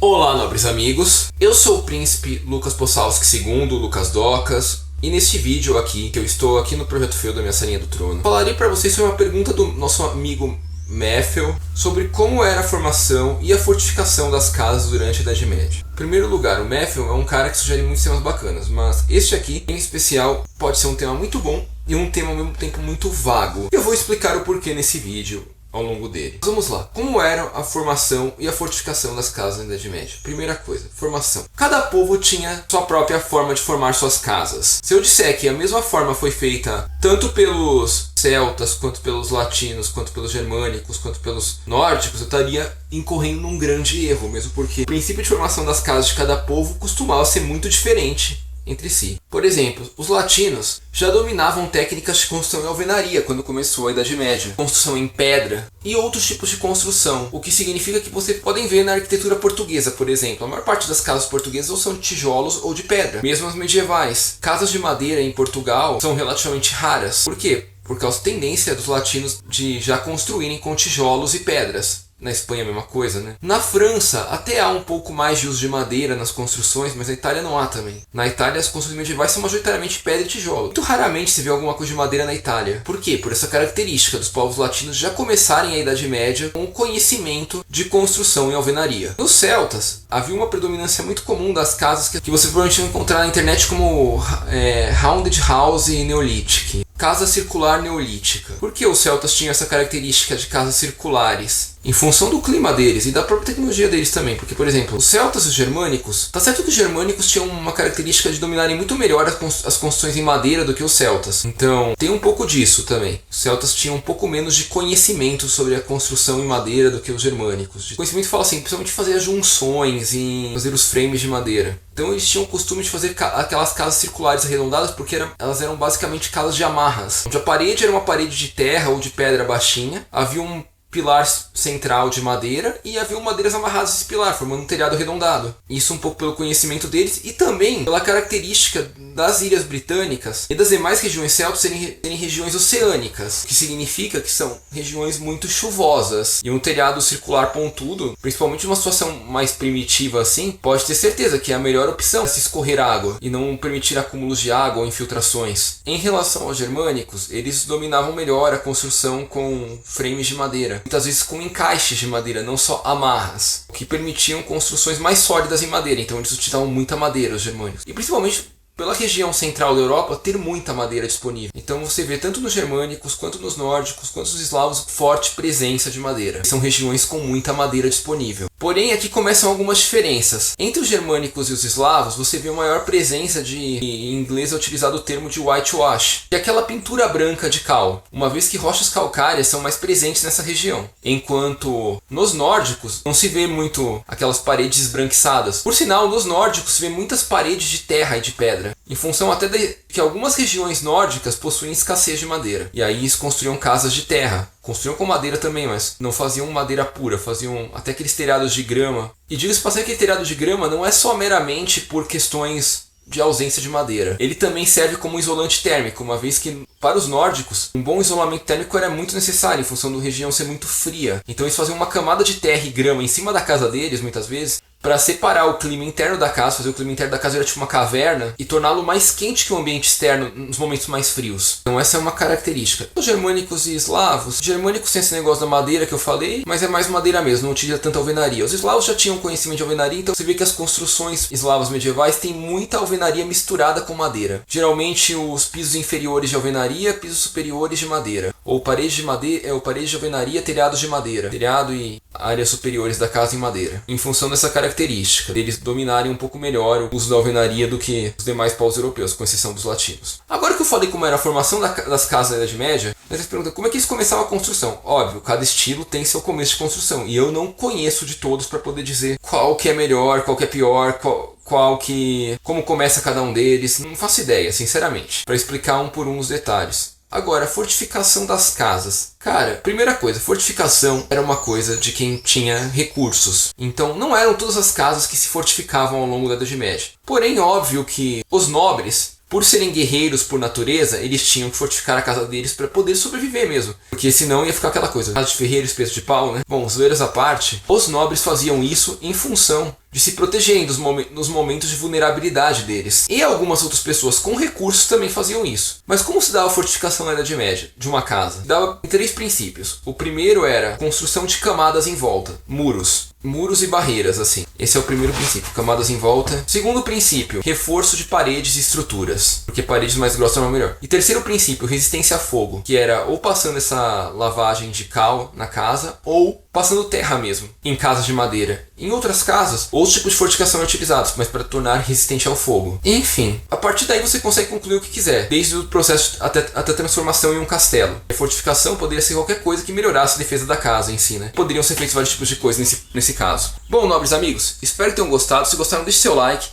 Olá, nobres amigos, eu sou o príncipe Lucas Possalski II, Lucas Docas, e neste vídeo aqui, que eu estou aqui no Projeto Feu da minha salinha do trono, falarei para vocês sobre uma pergunta do nosso amigo Meffel sobre como era a formação e a fortificação das casas durante a Idade Média. Em primeiro lugar, o Meffel é um cara que sugere muitos temas bacanas, mas este aqui, em especial, pode ser um tema muito bom e um tema ao mesmo tempo muito vago. Eu vou explicar o porquê nesse vídeo ao longo dele. Mas vamos lá. Como era a formação e a fortificação das casas na Idade Média? Primeira coisa, formação. Cada povo tinha sua própria forma de formar suas casas. Se eu disser que a mesma forma foi feita tanto pelos celtas, quanto pelos latinos, quanto pelos germânicos, quanto pelos nórdicos, eu estaria incorrendo num grande erro, mesmo porque o princípio de formação das casas de cada povo costumava ser muito diferente entre si. Por exemplo, os latinos já dominavam técnicas de construção em alvenaria quando começou a Idade Média, construção em pedra e outros tipos de construção, o que significa que vocês podem ver na arquitetura portuguesa, por exemplo. A maior parte das casas portuguesas ou são de tijolos ou de pedra, mesmo as medievais. Casas de madeira em Portugal são relativamente raras. Por quê? Por causa da tendência dos latinos de já construírem com tijolos e pedras. Na Espanha a mesma coisa, né? Na França até há um pouco mais de uso de madeira nas construções, mas na Itália não há também. Na Itália as construções medievais são majoritariamente pedra e tijolo. Muito raramente se vê alguma coisa de madeira na Itália. Por quê? Por essa característica dos povos latinos já começarem a Idade Média com o conhecimento de construção em alvenaria. Nos celtas havia uma predominância muito comum das casas que você provavelmente vai encontrar na internet como Rounded House Neolithic. Casa circular neolítica. Por que os celtas tinham essa característica de casas circulares? Em função do clima deles e da própria tecnologia deles também. Porque, por exemplo, os celtas e os germânicos, tá certo que os germânicos tinham uma característica de dominarem muito melhor as construções em madeira do que os celtas. Então, tem um pouco disso também. Os celtas tinham um pouco menos de conhecimento sobre a construção em madeira do que os germânicos. De conhecimento fala assim, principalmente fazer as junções, em fazer os frames de madeira. Então eles tinham o costume de fazer aquelas casas circulares arredondadas porque elas eram basicamente casas de amarras. Onde a parede era uma parede de terra ou de pedra baixinha, havia um pilar central de madeira e havia madeiras amarradas nesse pilar, formando um telhado arredondado. Isso um pouco pelo conhecimento deles e também pela característica das ilhas britânicas e das demais regiões celtas serem regiões oceânicas, o que significa que são regiões muito chuvosas. E um telhado circular pontudo, principalmente numa situação mais primitiva assim, pode ter certeza que é a melhor opção para se escorrer água e não permitir acúmulos de água ou infiltrações. Em relação aos germânicos, eles dominavam melhor a construção com frames de madeira, muitas vezes com encaixes de madeira, não só amarras, o que permitiam construções mais sólidas em madeira. Então eles utilizavam muita madeira, os germânicos. E principalmente pela região central da Europa ter muita madeira disponível. Então você vê tanto nos germânicos, quanto nos nórdicos, quanto nos eslavos, forte presença de madeira. São regiões com muita madeira disponível. Porém, aqui começam algumas diferenças. Entre os germânicos e os eslavos, você vê uma maior presença em inglês é utilizado o termo de whitewash, que é aquela pintura branca de cal, uma vez que rochas calcárias são mais presentes nessa região. Enquanto nos nórdicos, não se vê muito aquelas paredes esbranquiçadas. Por sinal, nos nórdicos se vê muitas paredes de terra e de pedra, em função até de que algumas regiões nórdicas possuem escassez de madeira. E aí eles construíam casas de terra. Construíam com madeira também, mas não faziam madeira pura, faziam até aqueles telhados de grama. E diga-se passar que aquele telhado de grama não é só meramente por questões de ausência de madeira. Ele também serve como isolante térmico, uma vez que para os nórdicos um bom isolamento térmico era muito necessário, em função da região ser muito fria. Então eles faziam uma camada de terra e grama em cima da casa deles, muitas vezes, para separar o clima interno da casa, fazer o clima interno da casa era tipo uma caverna e torná-lo mais quente que o ambiente externo nos momentos mais frios. Então essa é uma característica. Os germânicos e eslavos, os germânicos têm esse negócio da madeira que eu falei, mas é mais madeira mesmo, não utiliza tanta alvenaria. Os eslavos já tinham conhecimento de alvenaria, então você vê que as construções eslavas medievais têm muita alvenaria misturada com madeira. Geralmente os pisos inferiores de alvenaria, pisos superiores de madeira. Ou parede de madeira, ou parede de alvenaria, telhados de madeira. Telhado e áreas superiores da casa em madeira. Em função dessa característica, deles dominarem um pouco melhor o uso da alvenaria do que os demais povos europeus, com exceção dos latinos. Agora que eu falei como era a formação das casas da Idade Média, você se pergunta como é que eles começavam a construção. Óbvio, cada estilo tem seu começo de construção, e eu não conheço de todos para poder dizer qual que é melhor, qual que é pior, como começa cada um deles. Não faço ideia, sinceramente, para explicar um por um os detalhes. Agora, fortificação das casas. Cara, primeira coisa, fortificação era uma coisa de quem tinha recursos. Então não eram todas as casas que se fortificavam ao longo da Idade Média. Porém, óbvio que os nobres, por serem guerreiros por natureza, eles tinham que fortificar a casa deles para poder sobreviver mesmo. Porque senão ia ficar aquela coisa, casa de ferreiro, espeto de pau, né? Bom, zoeiras à parte, os nobres faziam isso em função de se protegerem nos momentos de vulnerabilidade deles. E algumas outras pessoas com recursos também faziam isso. Mas como se dava a fortificação na Idade Média de uma casa? Dava em 3 princípios. O primeiro era construção de camadas em volta, muros e barreiras, assim. Esse é o primeiro princípio, camadas em volta. Segundo princípio, reforço de paredes e estruturas, porque paredes mais grossas eram melhor. E terceiro princípio, resistência a fogo, que era ou passando essa lavagem de cal na casa, ou passando terra mesmo, em casas de madeira. Em outras casas, outros tipos de fortificação eram utilizados, mas para tornar resistente ao fogo. Enfim, a partir daí você consegue concluir o que quiser, desde o processo até a transformação em um castelo. A fortificação poderia ser qualquer coisa que melhorasse a defesa da casa em si, né? Poderiam ser feitos vários tipos de coisas nesse caso. Bom, nobres amigos, espero que tenham gostado. Se gostaram, deixe seu like.